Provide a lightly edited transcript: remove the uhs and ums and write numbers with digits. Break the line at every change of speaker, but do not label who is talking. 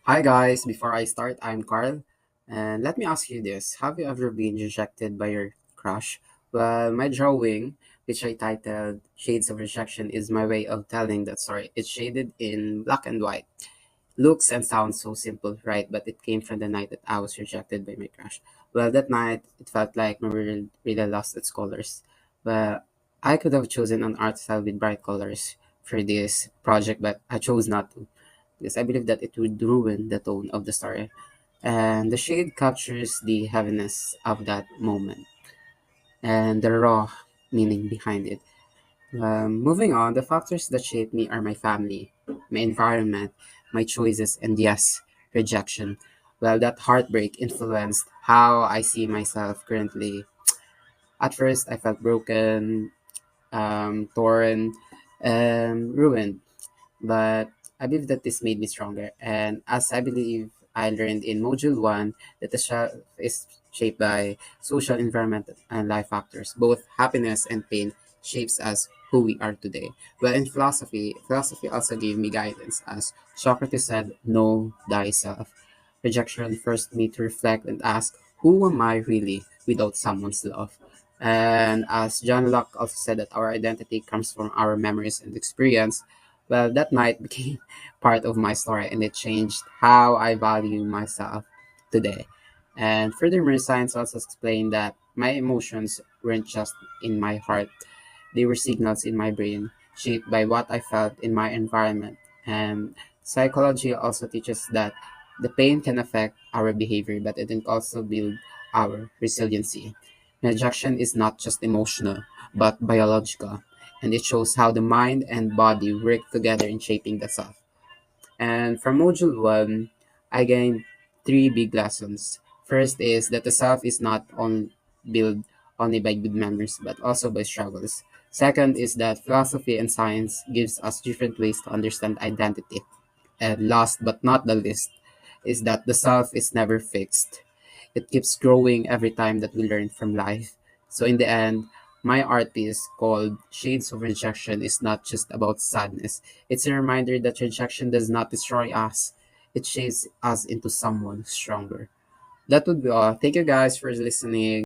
Hi guys, before I start, I'm Carl, and let me ask you this. Have you ever been rejected by your crush? Well, my drawing, which I titled Shades of Rejection, is my way of telling that story. It's shaded in black and white. Looks and sounds so simple, right? But it came from the night that I was rejected by my crush. Well, that night, it felt like my world really lost its colors. But I could have chosen an art style with bright colors for this project, but I chose not to because I believe that it would ruin the tone of the story. And the shade captures the heaviness of that moment and the raw meaning behind it. Moving on, the factors that shape me are my family, my environment, my choices, and yes, rejection. Well, that heartbreak influenced how I see myself currently. At first, I felt broken, torn, ruined. But I believe that this made me stronger. And as I believe I learned in Module 1, that the self is shaped by social, environment, and life factors. Both happiness and pain shapes us who we are today. But in philosophy also gave me guidance. As Socrates said, know thyself. Rejection forced me to reflect and ask, who am I really without someone's love? And as John Locke also said that our identity comes from our memories and experience, well, that night became part of my story and it changed how I value myself today. And furthermore, science also explained that my emotions weren't just in my heart, they were signals in my brain, shaped by what I felt in my environment. And psychology also teaches that the pain can affect our behavior, but it can also build our resiliency. Rejection is not just emotional, but biological, and it shows how the mind and body work together in shaping the self. And from Module 1, I gained three big lessons. First is that the self is not built only by good memories, but also by struggles. Second is that philosophy and science gives us different ways to understand identity. And last but not the least is that the self is never fixed. It keeps growing every time that we learn from life. So in the end, my art piece called Shades of Rejection is not just about sadness. It's a reminder that rejection does not destroy us. It shapes us into someone stronger. That would be all. Thank you guys for listening.